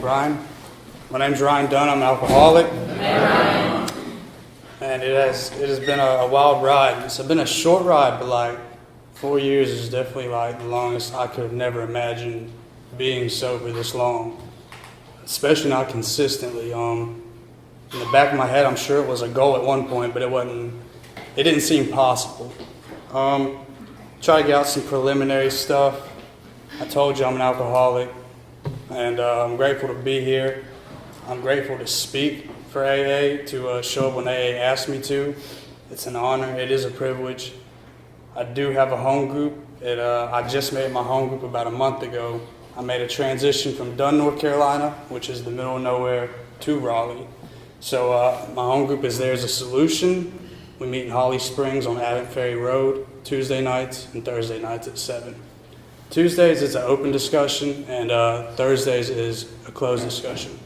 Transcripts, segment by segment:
Brian. My name's Ryan Dunn. I'm an alcoholic. And it has been a wild ride. It's been a short ride, but like 4 years is definitely like the longest. I could have never imagined being sober this long, especially not consistently. In the back of my head, I'm sure it was a goal at one point, but it didn't seem possible. Try to get out some preliminary stuff. I told you I'm an alcoholic, and I'm grateful to be here. I'm grateful to speak for AA, to show up when AA asked me to. It's an honor. It is a privilege. I do have a home group. I just made my home group about a month ago. I made a transition from Dunn, North Carolina, which is the middle of nowhere, to Raleigh. So my home group is there as a solution. We meet in Holly Springs on Avant Ferry Road, Tuesday nights and Thursday nights at 7. Tuesdays is an open discussion, and Thursdays is a closed discussion.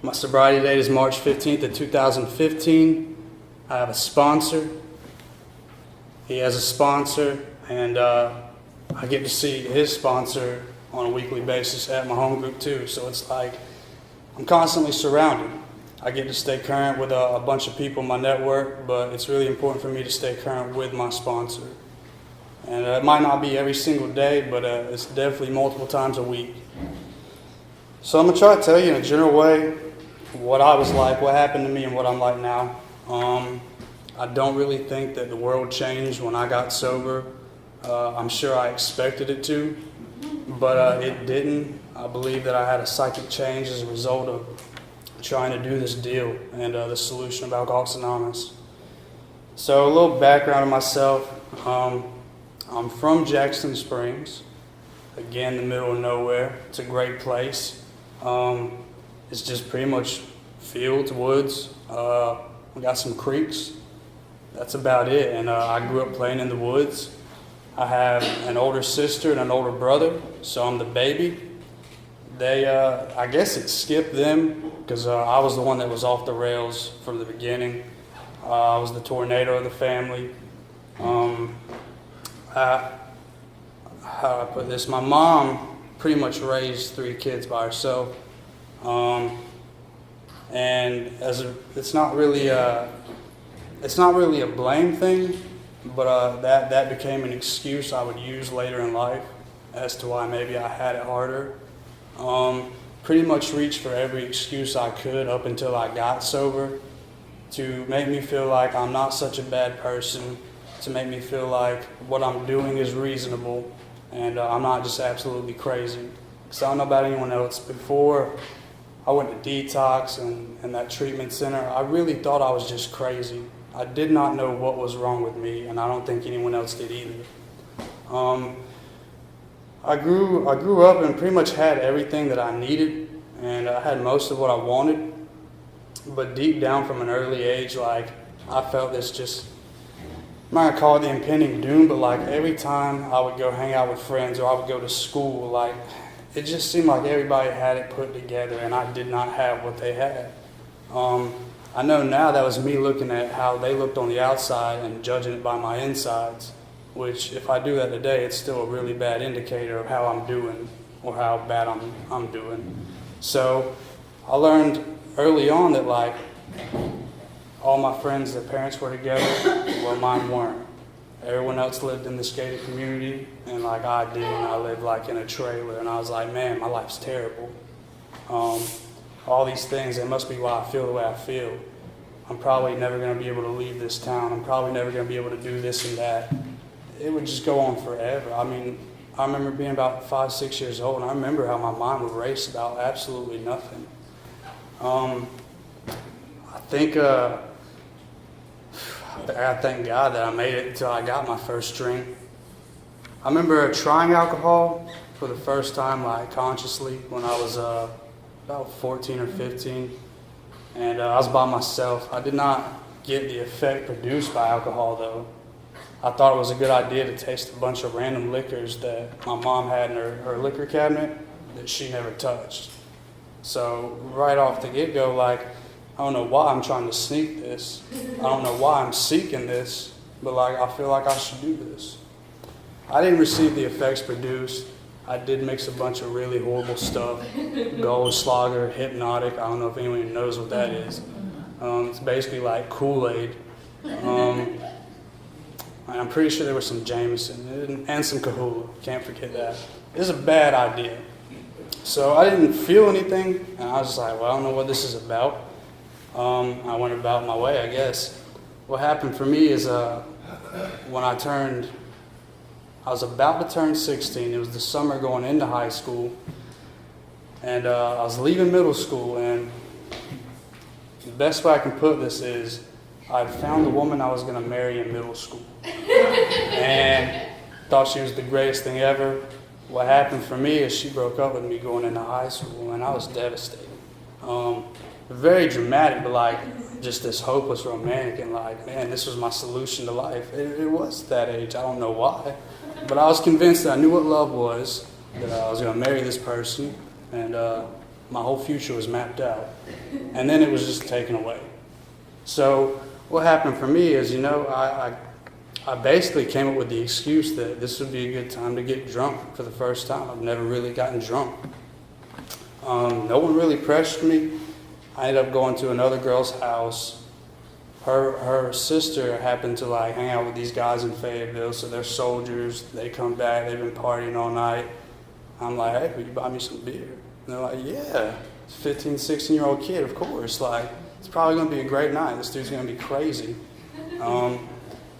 My sobriety date is March 15th of 2015. I have a sponsor. He has a sponsor, and I get to see his sponsor on a weekly basis at my home group too. So it's like I'm constantly surrounded. I get to stay current with a bunch of people in my network, but it's really important for me to stay current with my sponsor. And it might not be every single day, but it's definitely multiple times a week. So I'm going to try to tell you in a general way what I was like, what happened to me, and what I'm like now. I don't really think that the world changed when I got sober. I'm sure I expected it to, but it didn't. I believe that I had a psychic change as a result of trying to do this deal and the solution of Alcoholics Anonymous. So a little background of myself. I'm from Jackson Springs, again, the middle of nowhere. It's a great place. It's just pretty much fields, woods. We got some creeks. That's about it. And I grew up playing in the woods. I have an older sister and an older brother, so I'm the baby. I guess it skipped them because I was the one that was off the rails from the beginning. I was the tornado of the family. How do I put this? My mom pretty much raised 3 kids by herself, and it's not really a blame thing, but that became an excuse I would use later in life as to why maybe I had it harder. Pretty much reached for every excuse I could up until I got sober to make me feel like I'm not such a bad person, to make me feel like what I'm doing is reasonable and I'm not just absolutely crazy. Because I don't know about anyone else, before I went to detox and that treatment center, I really thought I was just crazy. I did not know what was wrong with me, and I don't think anyone else did either. I grew up and pretty much had everything that I needed, and I had most of what I wanted. But deep down from an early age, like I felt this I'm not gonna call it the impending doom, but like every time I would go hang out with friends or I would go to school, like it just seemed like everybody had it put together, and I did not have what they had. I know now that was me looking at how they looked on the outside and judging it by my insides, which if I do that today, it's still a really bad indicator of how I'm doing or how bad I'm doing. So I learned early on that like all my friends, their parents were together, well mine weren't. Everyone else lived in this gated community, and like I didn't. I lived like in a trailer, and I was like, man, my life's terrible. All these things, it must be why I feel the way I feel. I'm probably never going to be able to leave this town. I'm probably never going to be able to do this and that. It would just go on forever. I mean, I remember being about 5, 6 years old, and I remember how my mind would race about absolutely nothing. I thank God that I made it until I got my first drink. I remember trying alcohol for the first time, like consciously, when I was about 14 or 15, and I was by myself. I did not get the effect produced by alcohol, though. I thought it was a good idea to taste a bunch of random liquors that my mom had in her liquor cabinet that she never touched. So right off the get-go, like, I don't know why I'm trying to sneak this. I don't know why I'm seeking this, but like I feel like I should do this. I didn't receive the effects produced. I did mix a bunch of really horrible stuff. Goldschlager, Hypnotic. I don't know if anyone knows what that is. It's basically like Kool-Aid. I'm pretty sure there was some Jameson and some Kahula. Can't forget that. It was a bad idea. So I didn't feel anything, and I was just like, well, I don't know what this is about. I went about my way, I guess. What happened for me is when I was about to turn 16. It was the summer going into high school, and I was leaving middle school, and the best way I can put this is I found the woman I was going to marry in middle school, and thought she was the greatest thing ever. What happened for me is she broke up with me going into high school, and I was devastated. Very dramatic, but like just this hopeless romantic, and like, man, this was my solution to life. It was at that age. I don't know why, but I was convinced that I knew what love was, that I was going to marry this person, and my whole future was mapped out. And then it was just taken away. So what happened for me is, I basically came up with the excuse that this would be a good time to get drunk for the first time. I've never really gotten drunk. No one really pressured me. I ended up going to another girl's house. Her sister happened to like hang out with these guys in Fayetteville, so they're soldiers. They come back, they've been partying all night. I'm like, hey, will you buy me some beer? And they're like, yeah. It's a 15, 16-year-old kid, of course. Like, it's probably going to be a great night. This dude's going to be crazy.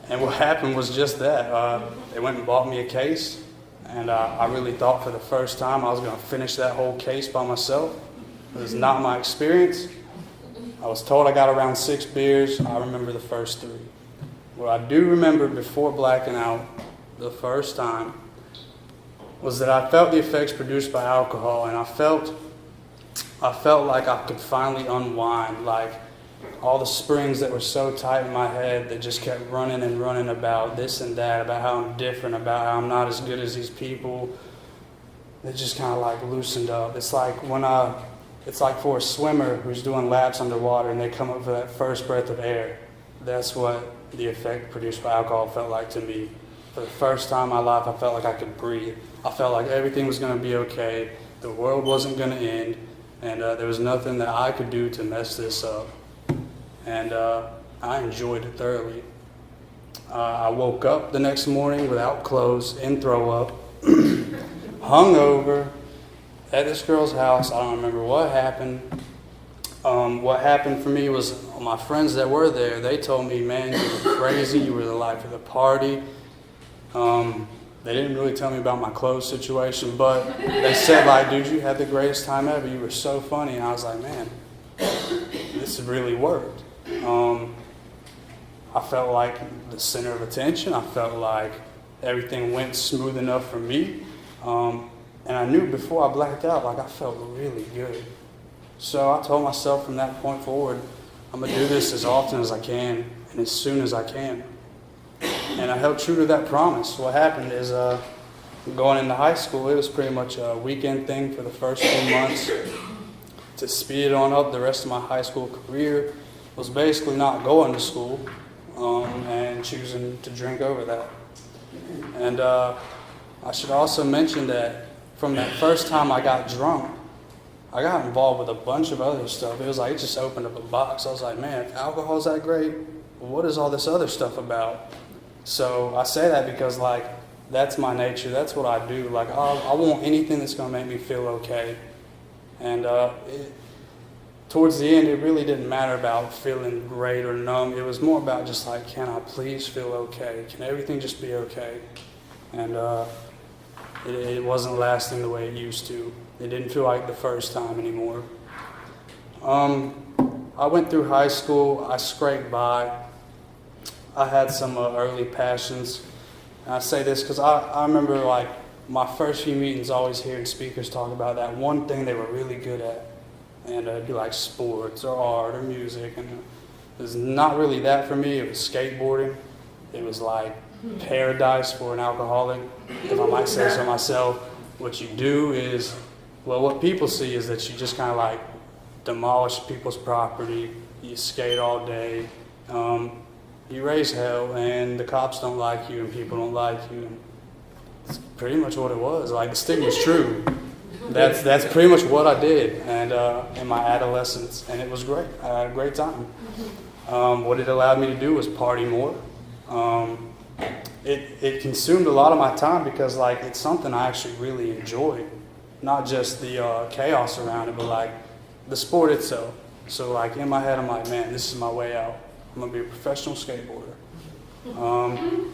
And what happened was just that. They went and bought me a case, and I really thought for the first time I was going to finish that whole case by myself. It was not my experience. I was told I got around 6 beers. I remember the first 3. What I do remember before blacking out the first time was that I felt the effects produced by alcohol, and I felt like I could finally unwind, like all the springs that were so tight in my head that just kept running and running about this and that, about how I'm different, about how I'm not as good as these people. It just kind of like loosened up. It's like it's like for a swimmer who's doing laps underwater and they come up for that first breath of air. That's what the effect produced by alcohol felt like to me. For the first time in my life, I felt like I could breathe. I felt like everything was going to be okay. The world wasn't going to end. And there was nothing that I could do to mess this up. And I enjoyed it thoroughly. I woke up the next morning without clothes, in throw up, hungover, at this girl's house. I don't remember what happened. What happened for me was my friends that were there, they told me, man, you were crazy, you were the life of the party. They didn't really tell me about my clothes situation, but they said, like, dude, you had the greatest time ever. You were so funny. And I was like, man, this really worked. I felt like the center of attention. I felt like everything went smooth enough for me. And I knew before I blacked out, like, I felt really good. So I told myself from that point forward, I'm going to do this as often as I can and as soon as I can. And I held true to that promise. What happened is going into high school, it was pretty much a weekend thing for the first few months. To speed it on up, the rest of my high school career was basically not going to school and choosing to drink over that. And I should also mention that from that first time I got drunk, I got involved with a bunch of other stuff. It was like it just opened up a box. I was like, man, if alcohol's that great, what is all this other stuff about? So I say that because, like, that's my nature. That's what I do. Like, I want anything that's going to make me feel okay. And towards the end, it really didn't matter about feeling great or numb. It was more about just like, can I please feel okay? Can everything just be okay? And it wasn't lasting the way it used to. It didn't feel like the first time anymore. I went through high school. I scraped by. I had some early passions. And I say this because I remember, like, my first few meetings always hearing speakers talk about that one thing they were really good at. And it'd be like sports or art or music. And it was not really that for me. It was skateboarding. It was like paradise for an alcoholic, if I might say so myself. What you do is, well, what people see is that you just kind of like demolish people's property. You skate all day. You raise hell, and the cops don't like you, and people don't like you. And It's pretty much what it was. Like, the stigma's true. That's pretty much what I did, and in my adolescence, and it was great. I had a great time. What it allowed me to do was party more. It consumed a lot of my time because, like, it's something I actually really enjoy. Not just the chaos around it, but, like, the sport itself. So, like, in my head, I'm like, man, this is my way out. I'm going to be a professional skateboarder.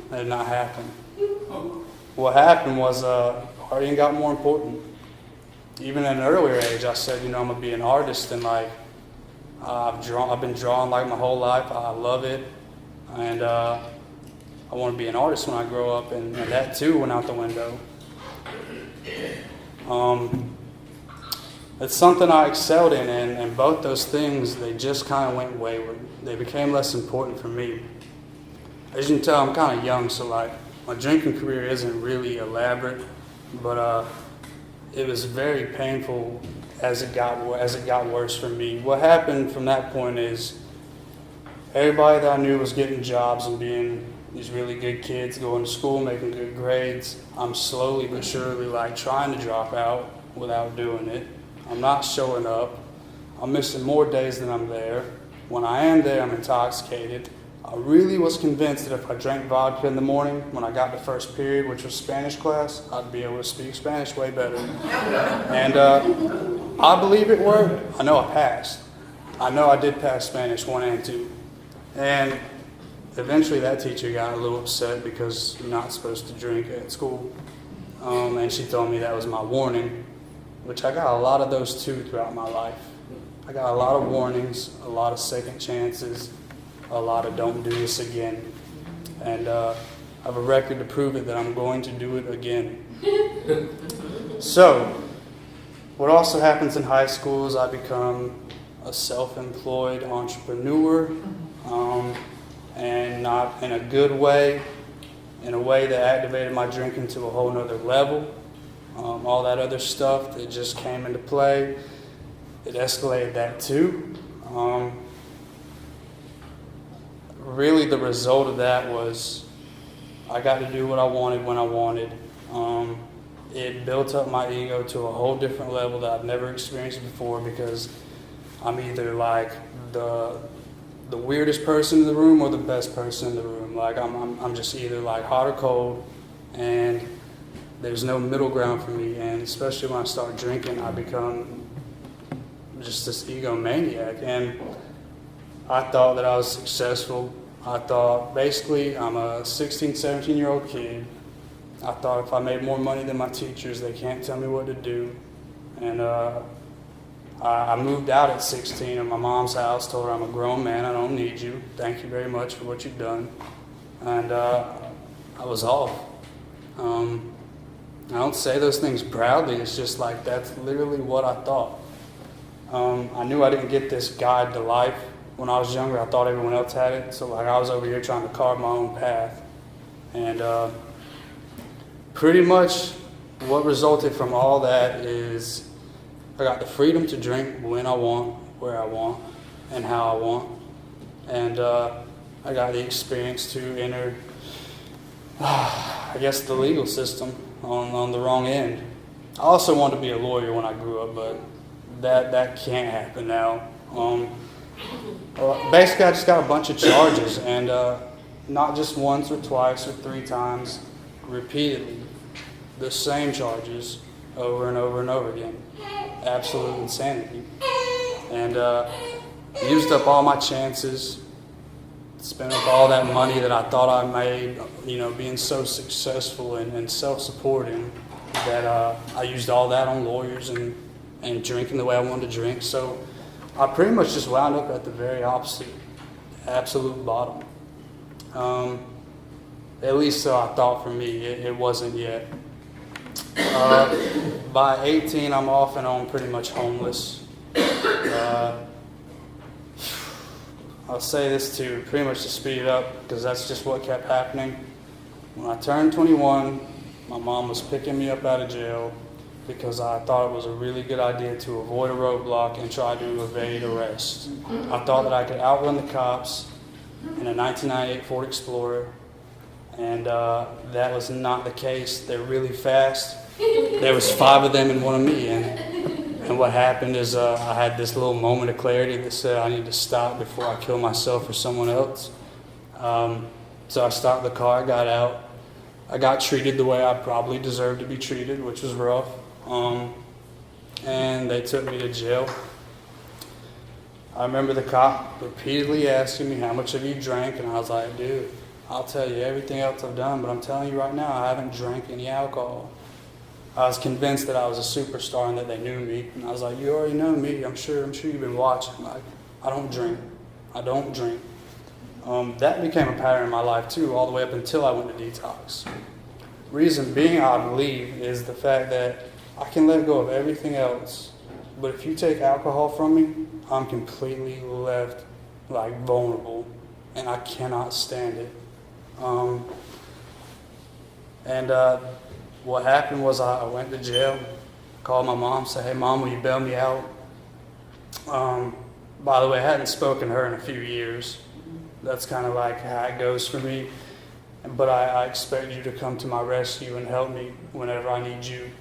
That did not happen. What happened was partying got more important. Even at an earlier age, I said, I'm going to be an artist, and, like, I've been drawing, like, my whole life. I love it, and I want to be an artist when I grow up, and that, too, went out the window. It's something I excelled in, and both those things, they just kind of went wayward. They became less important for me. As you can tell, I'm kind of young, so, like, my drinking career isn't really elaborate, but it was very painful as it got worse for me. What happened from that point is everybody that I knew was getting jobs and being these really good kids, going to school, making good grades. I'm slowly but surely, like, trying to drop out without doing it. I'm not showing up. I'm missing more days than I'm there. When I am there, I'm intoxicated. I really was convinced that if I drank vodka in the morning, when I got to first period, which was Spanish class, I'd be able to speak Spanish way better. And I believe it worked. I know I passed. I know I did pass Spanish 1 and 2. And eventually that teacher got a little upset because you're not supposed to drink at school. And she told me that was my warning, which I got a lot of those too throughout my life. I got a lot of warnings, a lot of second chances, a lot of don't do this again. And I have a record to prove it that I'm going to do it again. So, what also happens in high school is I become a self-employed entrepreneur, and not in a good way, in a way that activated my drinking to a whole nother level. All that other stuff that just came into play, it escalated that too. Really the result of that was I got to do what I wanted when I wanted. It built up my ego to a whole different level that I've never experienced before, because I'm either like the weirdest person in the room or the best person in the room. Like I'm just either like hot or cold, and there's no middle ground for me. And especially when I start drinking, I become just this egomaniac. And I thought that I was successful. I thought basically I'm a 16, 17-year-old kid. I thought if I made more money than my teachers, they can't tell me what to do. And I moved out at 16 at my mom's house, told her I'm a grown man, I don't need you. Thank you very much for what you've done. And I was off. I don't say those things proudly, it's just like that's literally what I thought. I knew I didn't get this guide to life. When I was younger, I thought everyone else had it, so like I was over here trying to carve my own path. And pretty much what resulted from all that is I got the freedom to drink when I want, where I want, and how I want. And I got the experience to enter, I guess, the legal system on the wrong end. I also wanted to be a lawyer when I grew up, but that can't happen now. Basically, I just got a bunch of charges, and not just once or twice or 3 times, repeatedly, the same charges over and over and over again. Absolute insanity. And used up all my chances, spent up all that money that I thought I made, being so successful and self-supporting, that I used all that on lawyers and drinking the way I wanted to drink. So I pretty much just wound up at the very opposite, absolute bottom. At least so I thought for me. It wasn't yet. By 18, I'm off and on, pretty much homeless. I'll say this too, pretty much to speed it up, because that's just what kept happening. When I turned 21, my mom was picking me up out of jail because I thought it was a really good idea to avoid a roadblock and try to evade arrest. I thought that I could outrun the cops in a 1998 Ford Explorer And that was not the case. They're really fast. There was 5 of them and 1 of me. And what happened is I had this little moment of clarity that said I need to stop before I kill myself or someone else. So I stopped the car, I got out. I got treated the way I probably deserved to be treated, which was rough. And they took me to jail. I remember the cop repeatedly asking me, how much have you drank? And I was like, dude, I'll tell you everything else I've done, but I'm telling you right now, I haven't drank any alcohol. I was convinced that I was a superstar and that they knew me. And I was like, you already know me. I'm sure you've been watching. Like, I don't drink. I don't drink. That became a pattern in my life too, all the way up until I went to detox. Reason being, I believe, is the fact that I can let go of everything else, but if you take alcohol from me, I'm completely left like vulnerable, and I cannot stand it. What happened was I went to jail, called my mom, said, hey mom, will you bail me out? By the way, I hadn't spoken to her in a few years. That's kind of like how it goes for me. But I expect you to come to my rescue and help me whenever I need you.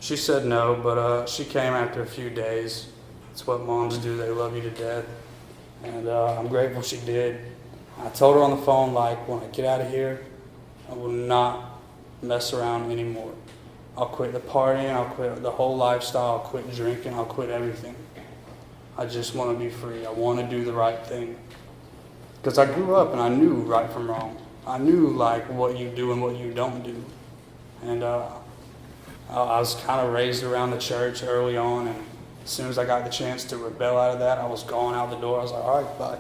She said no, but she came after a few days. That's what moms do. They love you to death. And I'm grateful she did. I told her on the phone, like, when I get out of here, I will not mess around anymore. I'll quit the partying, I'll quit the whole lifestyle, I'll quit drinking, I'll quit everything. I just want to be free. I want to do the right thing. Because I grew up and I knew right from wrong. I knew like what you do and what you don't do. And I was kind of raised around the church early on, and as soon as I got the chance to rebel out of that, I was gone out the door. I was like, all right, bye.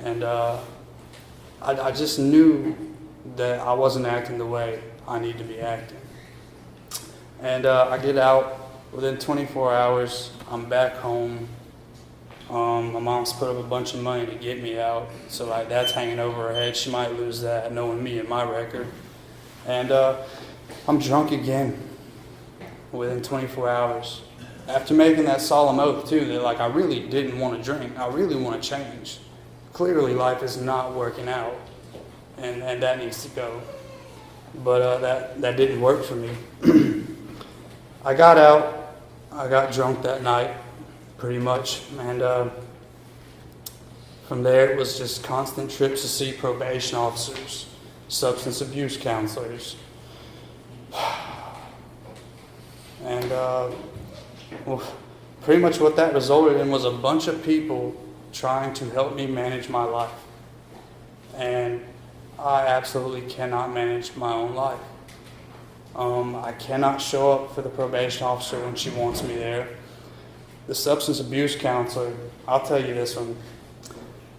And I just knew that I wasn't acting the way I need to be acting. And I get out within 24 hours. I'm back home. My mom's put up a bunch of money to get me out, so like that's hanging over her head. She might lose that, knowing me and my record. And I'm drunk again within 24 hours. After making that solemn oath too, that like I really didn't want to drink. I really want to change. Clearly life is not working out, and that needs to go. But that didn't work for me. I got out. I got drunk that night, pretty much, and from there it was just constant trips to see probation officers, substance abuse counselors, and well, pretty much what that resulted in was a bunch of people trying to help me manage my life, and I absolutely cannot manage my own life. I cannot show up for the probation officer when she wants me there. The substance abuse counselor, I'll tell you this one,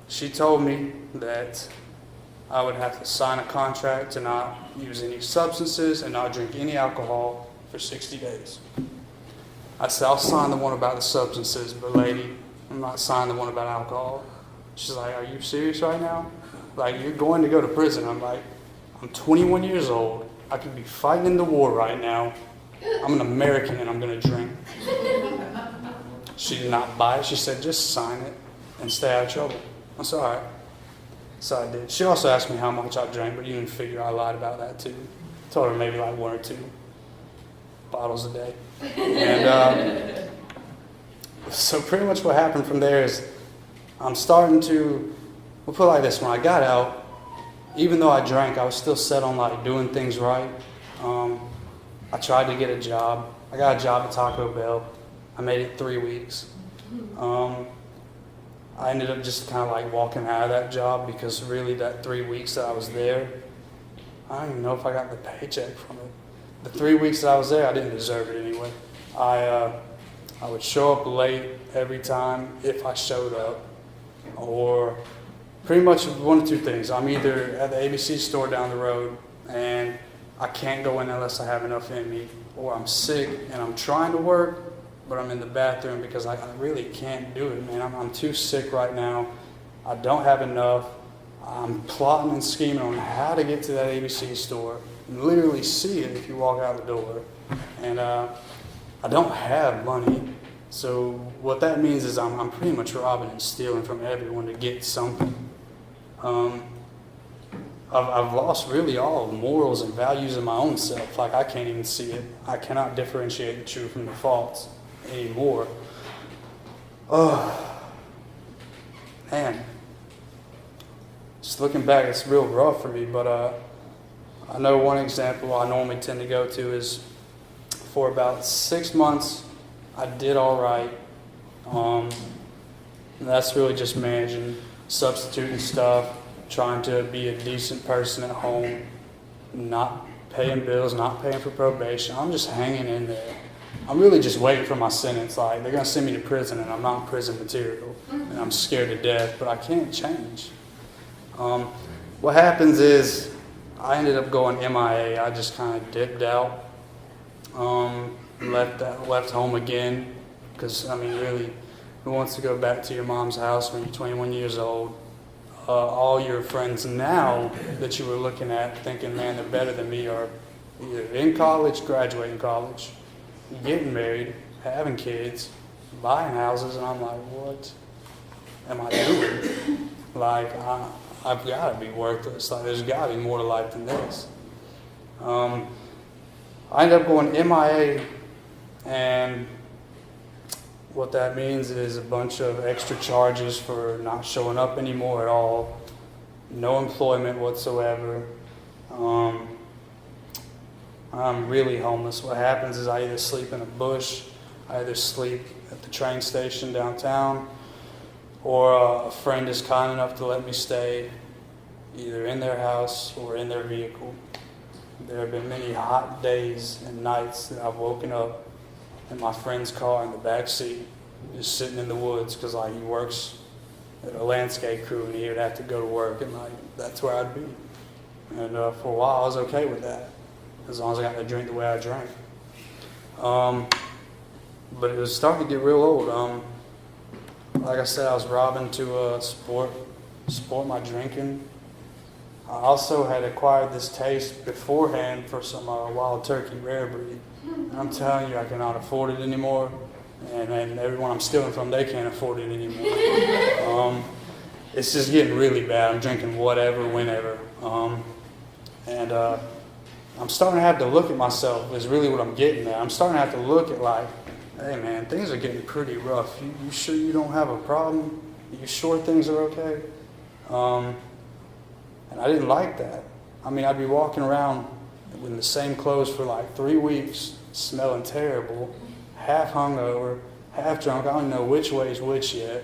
she told me that I would have to sign a contract to not use any substances and not drink any alcohol for 60 days. I said, I'll sign the one about the substances, but lady, I'm not signing the one about alcohol. She's like, are you serious right now? Like, you're going to go to prison. I'm like, I'm 21 years old. I could be fighting in the war right now. I'm an American and I'm going to drink. She did not buy it. She said, just sign it and stay out of trouble. I said, all right. So I did. She also asked me how much I drank, but you can figure I lied about that too. I told her maybe like 1 or 2 bottles a day. And so pretty much what happened from there is I'm starting to, we'll put it like this, when I got out, even though I drank, I was still set on like doing things right. I tried to get a job. I got a job at Taco Bell. I made it 3 weeks. I ended up just kind of like walking out of that job because really that 3 weeks that I was there, I don't even know if I got the paycheck from it. The 3 weeks that I was there, I didn't deserve it anyway. I would show up late every time if I showed up, or pretty much one of 2 things. I'm either at the ABC store down the road and I can't go in unless I have enough in me, or I'm sick and I'm trying to work, but I'm in the bathroom because I really can't do it, man. I'm too sick right now. I don't have enough. I'm plotting and scheming on how to get to that ABC store and literally see it if you walk out the door. And I don't have money. So what that means is I'm pretty much robbing and stealing from everyone to get something. I've lost really all morals and values in my own self. Like, I can't even see it. I cannot differentiate the true from the false anymore. Oh, man. Just looking back, it's real rough for me, but I know one example I normally tend to go to is for about 6 months, I did all right. And that's really just managing, substituting stuff, trying to be a decent person at home, not paying bills, not paying for probation. I'm just hanging in there. I'm really just waiting for my sentence. Like, they're going to send me to prison, and I'm not prison material, and I'm scared to death, but I can't change. What happens is I ended up going MIA. I just kind of dipped out, left home again, because, I mean, really, who wants to go back to your mom's house when you're 21 years old? All your friends now that you were looking at thinking, man, they're better than me, are either in college, graduating college, getting married, having kids, buying houses, and I'm like, what am I doing? Like, I've got to be worthless. Like, there's got to be more to life than this. I ended up going MIA, and what that means is a bunch of extra charges for not showing up anymore at all, no employment whatsoever. I'm really homeless. What happens is I either sleep in a bush, I either sleep at the train station downtown, or a friend is kind enough to let me stay either in their house or in their vehicle. There have been many hot days and nights that I've woken up in my friend's car in the back seat, just sitting in the woods, because like he works at a landscape crew and he would have to go to work, and like that's where I'd be. And for a while I was okay with that, as long as I got to drink the way I drank. But it was starting to get real old. Like I said, I was robbing to support my drinking. I also had acquired this taste beforehand for some wild turkey rare breed. And I'm telling you, I cannot afford it anymore. And everyone I'm stealing from, they can't afford it anymore. It's just getting really bad. I'm drinking whatever, whenever. And I'm starting to have to look at myself is really what I'm getting at. I'm starting to have to look at like, hey man, things are getting pretty rough. You sure you don't have a problem? You sure things are okay? And I didn't like that. I mean, I'd be walking around in the same clothes for like 3 weeks, smelling terrible, half hungover, half drunk. I don't know which way is which yet.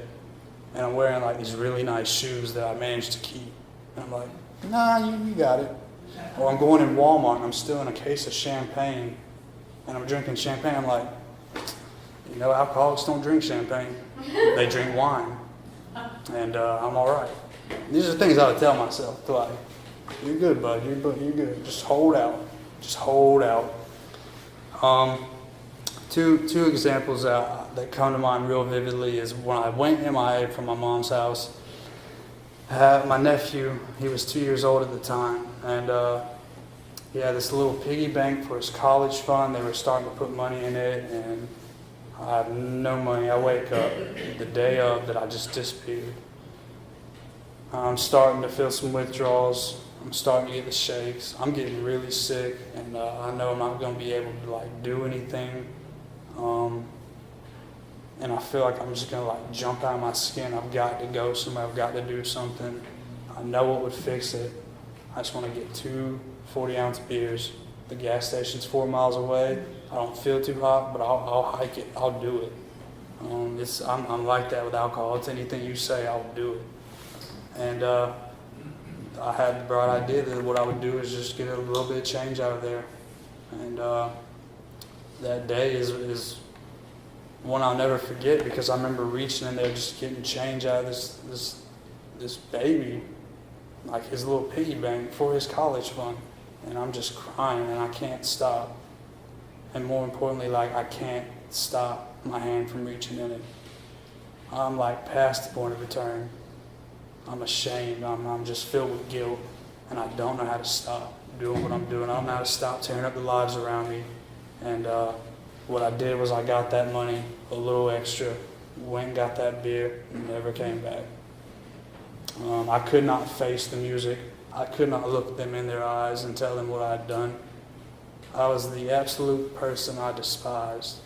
And I'm wearing like these really nice shoes that I managed to keep. And I'm like, nah, you got it. Or I'm going in Walmart and I'm still in a case of champagne and I'm drinking champagne. I'm like, you know, alcoholics don't drink champagne. They drink wine. And I'm all right. These are things I would tell myself. Like, you're good, bud. You're good. Just hold out. Just hold out. Two examples that come to mind real vividly is when I went MIA from my mom's house. My nephew, he was 2 years old at the time, and he had this little piggy bank for his college fund. They were starting to put money in it, and I have no money. I wake up the day of that I just disappeared. I'm starting to feel some withdrawals. I'm starting to get the shakes. I'm getting really sick, and I know I'm not going to be able to like do anything. And I feel like I'm just going to like jump out of my skin. I've got to go somewhere. I've got to do something. I know what would fix it. I just want to get 2 40-ounce beers. The gas station's 4 miles away. I don't feel too hot, but I'll hike it. I'll do it. I'm like that with alcohol. It's anything you say, I'll do it. And I had the bright idea that what I would do is just get a little bit of change out of there. And that day is one I'll never forget, because I remember reaching in there just getting change out of this baby, like his little piggy bank for his college fund. And I'm just crying and I can't stop. And more importantly, like I can't stop my hand from reaching in it. I'm like past the point of return. I'm ashamed. I'm just filled with guilt, and I don't know how to stop doing what I'm doing. I don't know how to stop tearing up the lives around me. And what I did was I got that money, a little extra, went and got that beer, and never came back. I could not face the music. I could not look them in their eyes and tell them what I had done. I was the absolute person I despised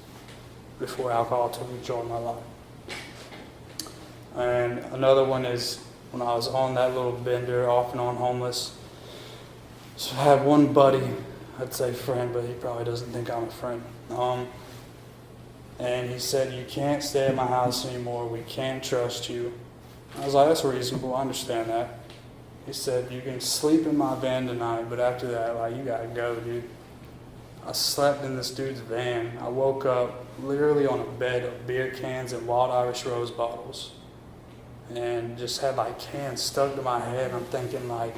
before alcohol took control of my life. And another one is when I was on that little bender, off and on homeless. So I had one buddy, I'd say friend, but he probably doesn't think I'm a friend. And he said, "You can't stay at my house anymore. We can't trust you." I was like, "That's reasonable. I understand that." He said, "You can sleep in my van tonight, but after that, like, you gotta go, dude." I slept in this dude's van. I woke up literally on a bed of beer cans and Wild Irish Rose bottles, and just had like cans stuck to my head. I'm thinking, like,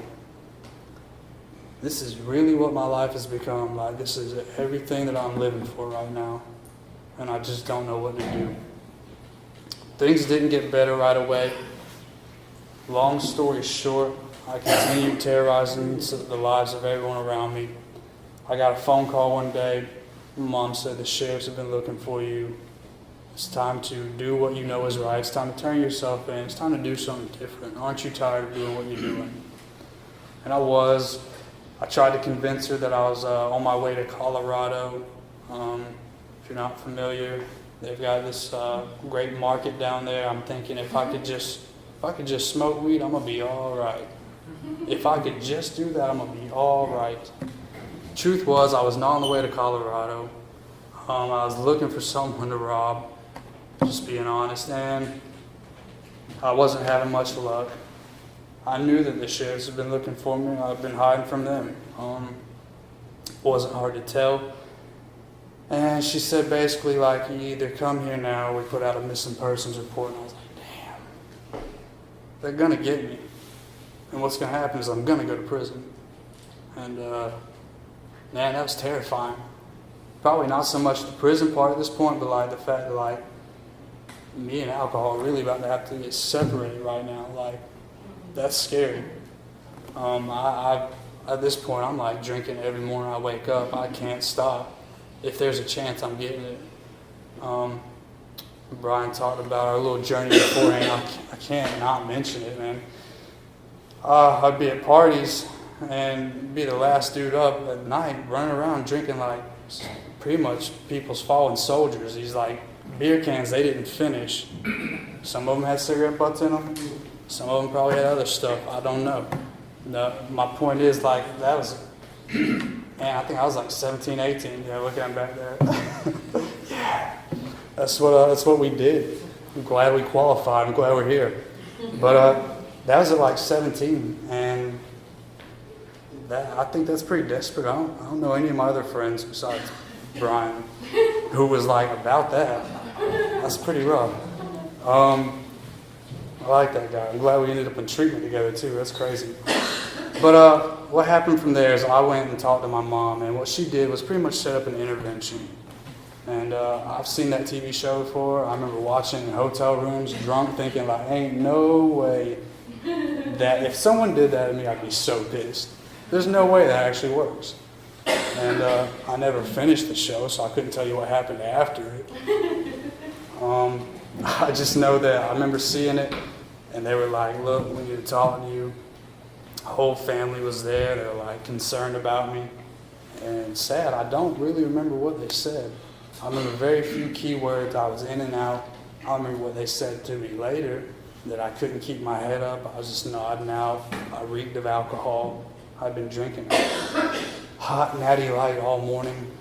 this is really what my life has become. Like, this is everything that I'm living for right now, and I just don't know what to do. Things didn't get better right away. Long story short, I continued terrorizing the lives of everyone around me. I got a phone call one day. Mom said, "The sheriffs have been looking for you. It's time to do what you know is right. It's time to turn yourself in. It's time to do something different. Aren't you tired of doing what you're doing?" And I was. I tried to convince her that I was on my way to Colorado. If you're not familiar, they've got this great market down there. I'm thinking if I could just smoke weed, I'm gonna be all right. If I could just do that, I'm gonna be all right. Truth was, I was not on the way to Colorado. I was looking for someone to rob, just being honest, and I wasn't having much luck. I knew that the sheriffs had been looking for me. I've been hiding from them. Wasn't hard to tell. And she said basically, like, "You either come here now or we put out a missing persons report." And I was like, damn, they're gonna get me. And what's gonna happen is I'm gonna go to prison. And man, that was terrifying. Probably not so much the prison part at this point, but like the fact that like me and alcohol are really about to have to get separated right now. Like, that's scary. At this point, I'm like drinking every morning I wake up. I can't stop. If there's a chance, I'm getting it. Brian talked about our little journey beforehand. I can't not mention it, man. I'd be at parties and be the last dude up at night, running around drinking like pretty much people's fallen soldiers. These like beer cans they didn't finish. Some of them had cigarette butts in them. Some of them probably had other stuff. I don't know. No, my point is, like, that was, man, I think I was like 17, 18. Yeah, look at him back there. Yeah, that's what we did. I'm glad we qualified. I'm glad we're here. But that was at like 17, and I think that's pretty desperate. I don't know any of my other friends besides Brian who was like about that. That's pretty rough. I like that guy. I'm glad we ended up in treatment together too. That's crazy. But what happened from there is I went and talked to my mom, and what she did was pretty much set up an intervention. And I've seen that TV show before. I remember watching in hotel rooms, drunk, thinking like, ain't no way that if someone did that to me, I'd be so pissed. There's no way that actually works. And I never finished the show, so I couldn't tell you what happened after it. I just know that I remember seeing it, and they were like, "Look, we need to talk to you." The whole family was there. They were like concerned about me. And sad, I don't really remember what they said. I remember very few key words. I was in and out. I remember what they said to me later, that I couldn't keep my head up. I was just nodding out. I reeked of alcohol. I'd been drinking hot natty light all morning.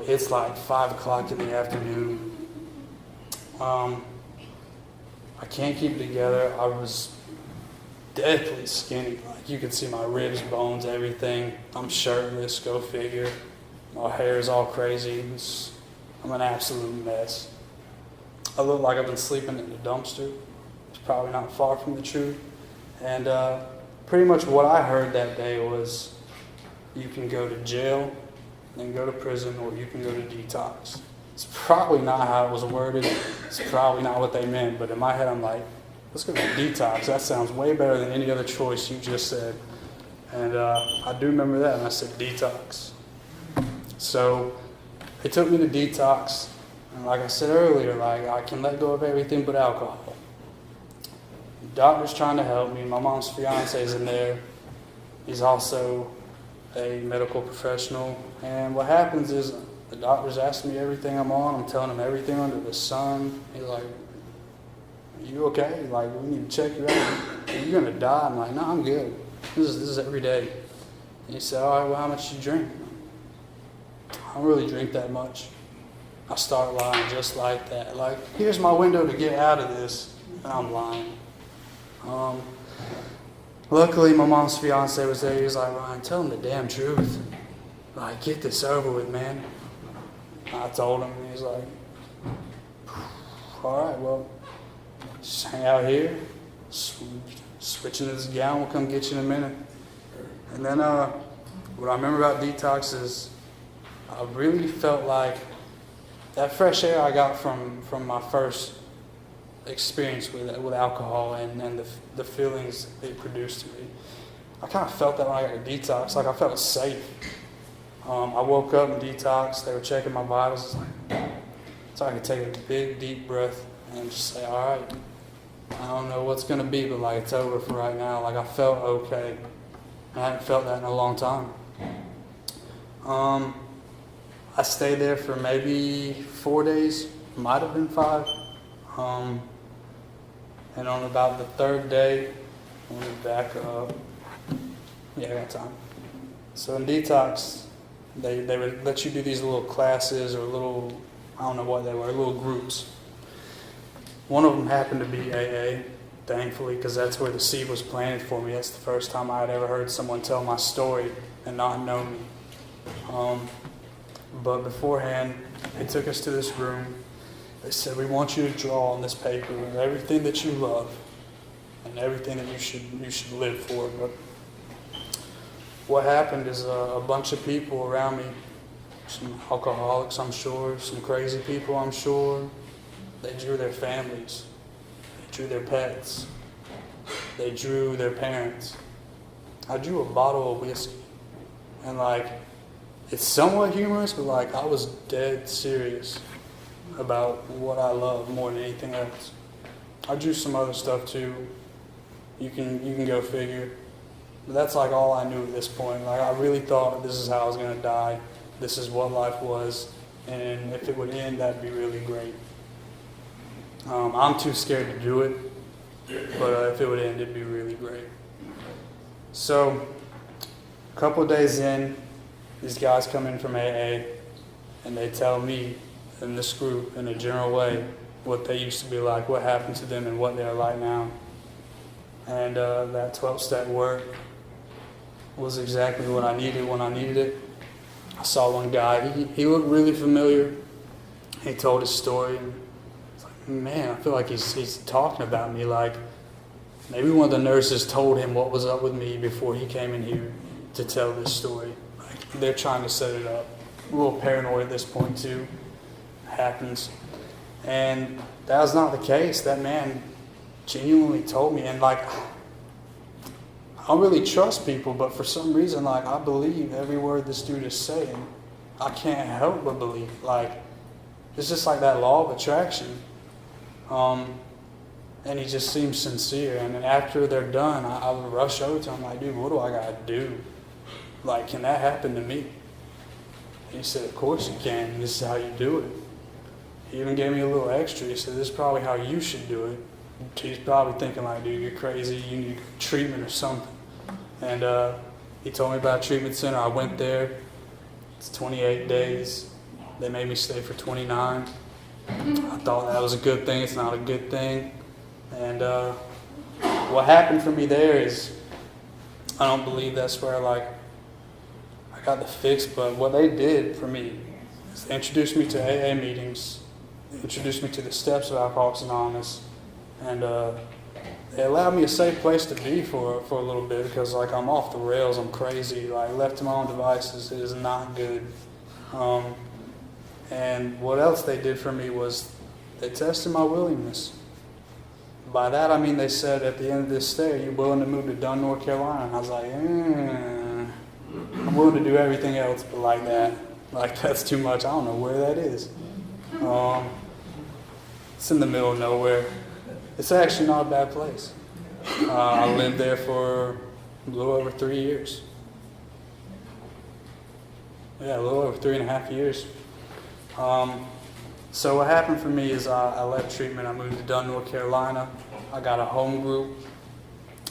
It's like 5 o'clock in the afternoon. I can't keep it together. I was deathly skinny. Like, you could see my ribs, bones, everything. I'm shirtless, go figure. My hair is all crazy. I'm an absolute mess. I look like I've been sleeping in a dumpster. It's probably not far from the truth. And pretty much what I heard that day was, you can go to jail and go to prison, or you can go to detox. It's probably not how it was worded. It's probably not what they meant. But in my head, I'm like, let's go to detox. That sounds way better than any other choice you just said. And I do remember that, and I said detox. So they took me to detox. And like I said earlier, like, I can let go of everything but alcohol. The doctor's trying to help me. My mom's fiance is in there. He's also a medical professional. And what happens is the doctor's asking me everything I'm on. I'm telling him everything under the sun. He's like, "You okay? Like, we need to check you out. Are you going to die?" I'm like, "No, I'm good. This is every day." And he said, "All right, well, how much you drink?" "I don't really drink that much." I start lying just like that. Like, here's my window to get out of this. And I'm lying. Luckily, my mom's fiance was there. He was like, "Ryan, tell him the damn truth. Like, get this over with, man." I told him, and he's like, "All right, well, just hang out here. Switch into this gown. We'll come get you in a minute." And then what I remember about detox is I really felt like that fresh air I got from my first experience with alcohol and the feelings it produced to me. I kind of felt that when I got a detox. Like, I felt safe. I woke up in detox. They were checking my vitals. So I could take a big, deep breath and just say, "All right, I don't know what's going to be, but like, it's over for right now." Like, I felt okay. I hadn't felt that in a long time. I stayed there for maybe 4 days, might have been 5. And on about the 3rd day, let me back up. Yeah, I got time. So in detox, they would let you do these little classes or little, I don't know what they were, little groups. One of them happened to be AA, thankfully, because that's where the seed was planted for me. That's the first time I had ever heard someone tell my story and not know me. But beforehand, they took us to this room. They said, "We want you to draw on this paper everything that you love and everything that you should live for." But what happened is a bunch of people around me, some alcoholics, I'm sure, some crazy people, I'm sure, they drew their families, they drew their pets, they drew their parents. I drew a bottle of whiskey, and like, it's somewhat humorous, but like, I was dead serious about what I love more than anything else. I drew some other stuff too. You can go figure. But that's like all I knew at this point. Like, I really thought this is how I was gonna die. This is what life was, and if it would end, that'd be really great. I'm too scared to do it, but if it would end, it'd be really great. So, a couple of days in, these guys come in from AA, and they tell me in this group, in a general way, what they used to be like, what happened to them, and what they're like now. And that 12-step work was exactly what I needed when I needed it. I saw one guy, he looked really familiar. He told his story, and it's like, man, I feel like he's talking about me. Like, maybe one of the nurses told him what was up with me before he came in here to tell this story. Like, they're trying to set it up. A little paranoid at this point too. Happens. And that was not the case. That man genuinely told me, and like, I don't really trust people, but for some reason, like, I believe every word this dude is saying. I can't help but believe. Like, it's just like that law of attraction. And he just seems sincere. And then after they're done, I would rush over to him like, "Dude, what do I gotta do? Like, can that happen to me?" And he said, "Of course you can. This is how you do it." He even gave me a little extra. He said, "This is probably how you should do it." He's probably thinking like, "Dude, you're crazy. You need treatment or something." And he told me about a treatment center. I went there. It's 28 days. They made me stay for 29. I thought that was a good thing. It's not a good thing. And what happened for me there is, I don't believe that's where like I got the fix, but what they did for me is they introduced me to AA meetings. They introduced me to the steps of Alcoholics Anonymous. And they allowed me a safe place to be for a little bit, because like, I'm off the rails, I'm crazy. Like, left to my own devices, it is not good. And what else they did for me was they tested my willingness. By that I mean they said, at the end of this stay, "Are you willing to move to Dunn, North Carolina?" And I was like, I'm willing to do everything else, but like that, like, that's too much. I don't know where that is. It's in the middle of nowhere. It's actually not a bad place. I lived there for A little over 3 years. Yeah, a little over 3.5 years. So what happened for me is I left treatment. I moved to Dunn, North Carolina. I got a home group.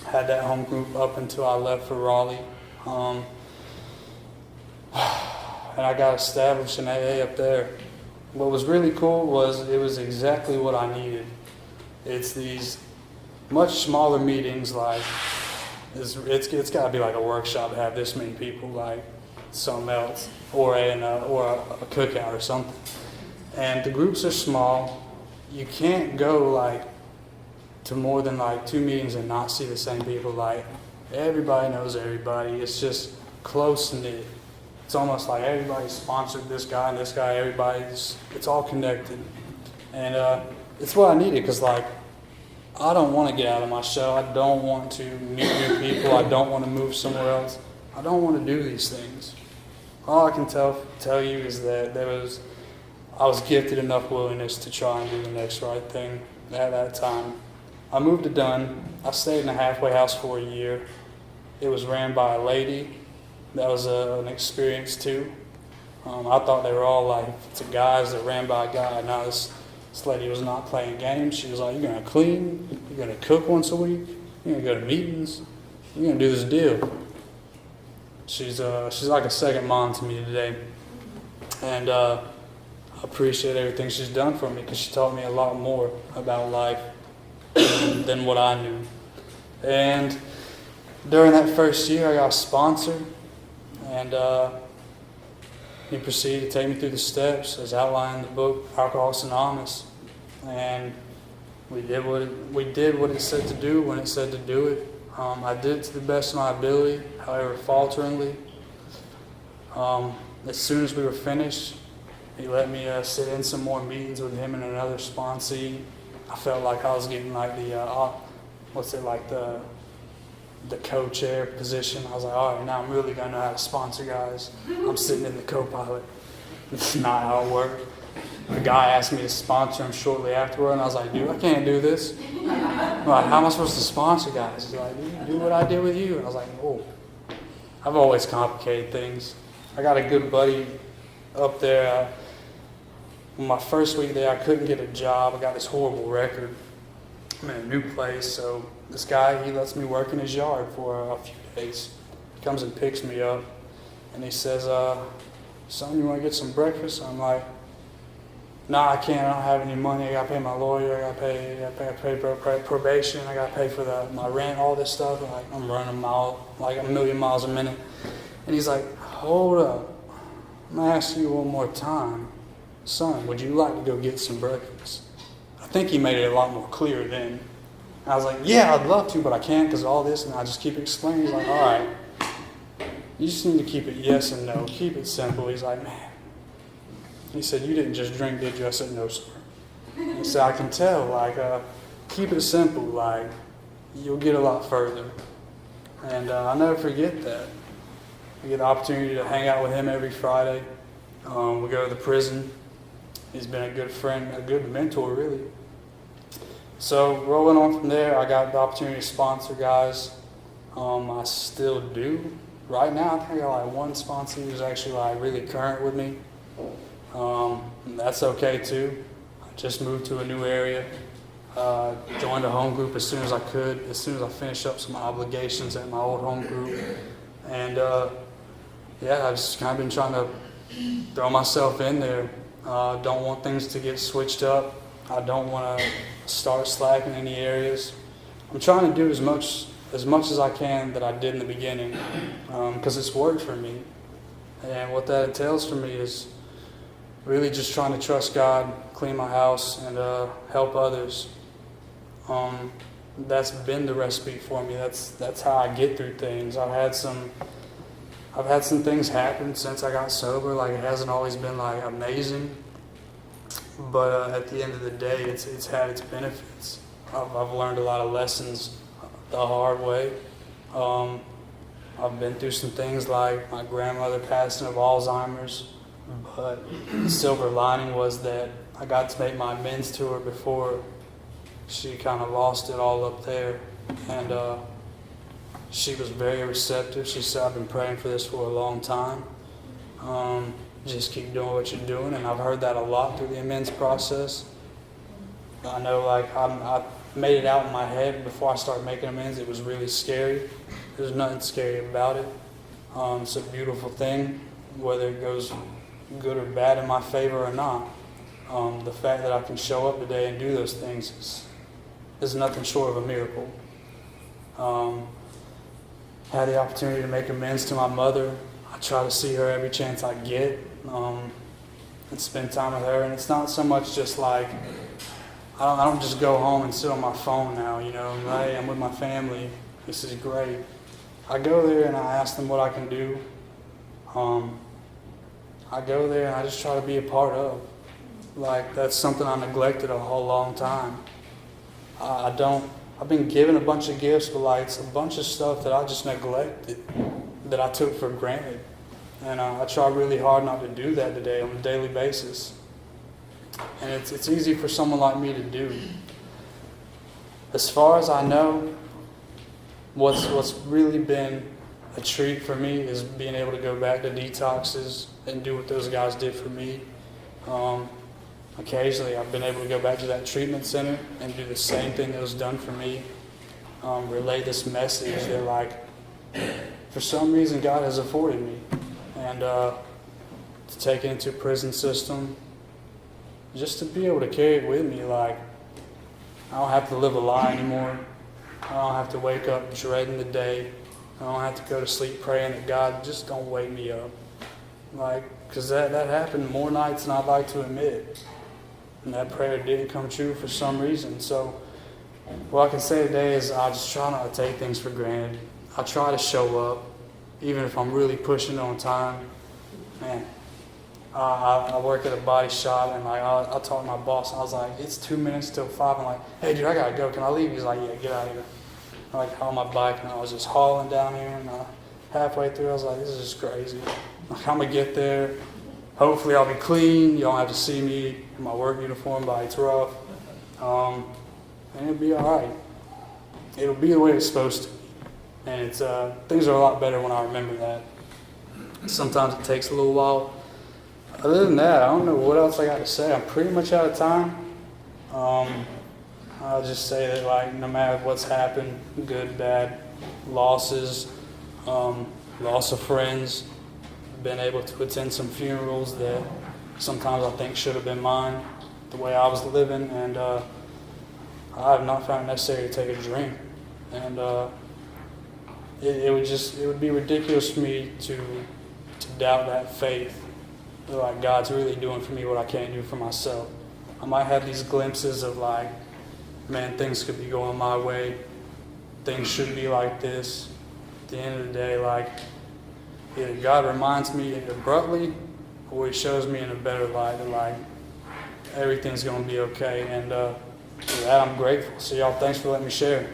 Had that home group up until I left for Raleigh. And I got established in AA up there. What was really cool was it was exactly what I needed. It's these much smaller meetings, like it's got to be like a workshop to have this many people, like something else, or a cookout or something. And the groups are small. You can't go like to more than like 2 meetings and not see the same people. Like everybody knows everybody. It's just close knit. It's almost like everybody sponsored this guy and this guy. It's all connected, and it's what I needed because like I don't want to get out of my shell. I don't want to meet new people. I don't want to move somewhere else. I don't want to do these things. All I can tell you is that I was gifted enough willingness to try and do the next right thing at that time. I moved to Dunn. I stayed in a halfway house for a year. It was ran by a lady. That was an experience too. I thought they were all like guys that ran by a guy. Now this lady was not playing games. She was like, "You're gonna clean. You're gonna cook once a week. You're gonna go to meetings. You're gonna do this deal." She's like a second mom to me today, and I appreciate everything she's done for me because she taught me a lot more about life than what I knew. And during that first year, I got a sponsor, and he proceeded to take me through the steps as outlined in the book Alcoholics Anonymous. And we did what it said to do when it said to do it. I did it to the best of my ability, however falteringly. As soon as we were finished, he let me sit in some more meetings with him and another sponsee. I felt like I was getting like the co-chair position. I was like, all right, now I'm really going to know how to sponsor guys. I'm sitting in the co-pilot. This is not how it worked. The guy asked me to sponsor him shortly afterward, and I was like, dude, I can't do this. I'm like, how am I supposed to sponsor guys? He's like, dude, do what I did with you. And I was like, oh, I've always complicated things. I got a good buddy up there. My first week there, I couldn't get a job. I got this horrible record. I'm in a new place, so this guy, he lets me work in his yard for a few days. He comes and picks me up, and he says, son, you want to get some breakfast? I'm like, nah, I can't. I don't have any money. I got to pay my lawyer. I got to pay probation. I got to pay for my rent, all this stuff. Like, I'm running like a million miles a minute. And he's like, hold up. I'm going to ask you one more time. Son, would you like to go get some breakfast? I think he made it a lot more clear then. I was like, yeah, I'd love to, but I can't because of all this. And I just keep explaining. He's like, all right. You just need to keep it yes and no. Keep it simple. He's like, man. He said, you didn't just drink, did you? I said, no, sir. He said, I can tell. Like, keep it simple. Like, you'll get a lot further. And I'll never forget that. I get the opportunity to hang out with him every Friday. We go to the prison. He's been a good friend, a good mentor, really. So rolling on from there, I got the opportunity to sponsor guys. I still do. Right now, I think I got like one sponsor who's actually like really current with me. That's okay too. I just moved to a new area. Joined a home group as soon as I could, as soon as I finished up some obligations at my old home group. And yeah, I've just kind of been trying to throw myself in there. Don't want things to get switched up. I don't want to start slacking in any areas. I'm trying to do as much as I can that I did in the beginning, because it's worked for me. And what that entails for me is really just trying to trust God, clean my house, and help others. That's been the recipe for me. That's how I get through things. I've had some things happen since I got sober. Like, it hasn't always been like amazing, but at the end of the day, it's had its benefits. I've learned a lot of lessons the hard way. I've been through some things like my grandmother passing of Alzheimer's, but the silver lining was that I got to make my amends to her before she kind of lost it all up there. And She was very receptive. She said, I've been praying for this for a long time. Just keep doing what you're doing. And I've heard that a lot through the amends process. I know, like, I made it out in my head before I started making amends. It was really scary. There's nothing scary about it. It's a beautiful thing, whether it goes good or bad in my favor or not. The fact that I can show up today and do those things is nothing short of a miracle. Had the opportunity to make amends to my mother. I try to see her every chance I get and spend time with her. And it's not so much just like, I don't just go home and sit on my phone now, you know, hey, I'm with my family, this is great. I go there and I ask them what I can do. I go there and I just try to be a part of. Like, that's something I neglected a whole long time. I've been given a bunch of gifts, but like, it's a bunch of stuff that I just neglected, that I took for granted. And I try really hard not to do that today on a daily basis. And it's easy for someone like me to do. As far as I know, what's really been a treat for me is being able to go back to detoxes and do what those guys did for me. Occasionally, I've been able to go back to that treatment center and do the same thing that was done for me. Relay this message that, like, for some reason, God has afforded me. And to take it into a prison system, just to be able to carry it with me, like, I don't have to live a lie anymore. I don't have to wake up dreading the day. I don't have to go to sleep praying that God just don't wake me up. Like, because that happened more nights than I'd like to admit. And that prayer didn't come true for some reason. So what I can say today is I just try not to take things for granted. I try to show up, even if I'm really pushing on time. Man, I work at a body shop, and like I talked to my boss. I was like, it's 2 minutes till 5. I'm like, hey dude, I gotta go. Can I leave? He's like, yeah, get out of here. I like on my bike, and I was just hauling down here, and halfway through I was like, this is just crazy. Like, I'm gonna get there. Hopefully I'll be clean. You don't have to see me in my work uniform, but it's rough. And it'll be all right. It'll be the way it's supposed to be. And it's things are a lot better when I remember that. Sometimes it takes a little while. Other than that, I don't know what else I got to say. I'm pretty much out of time. I'll just say that, like, no matter what's happened, good, bad, losses, loss of friends, been able to attend some funerals that sometimes I think should have been mine, the way I was living, and I have not found it necessary to take a drink. And it would be ridiculous for me to doubt that faith, that, like, God's really doing for me what I can't do for myself. I might have these glimpses of, like, man, things could be going my way, things should be like this. At the end of the day, like, either God reminds me abruptly, or He shows me in a better light that, like, everything's going to be okay. And for that, I'm grateful. So y'all, thanks for letting me share.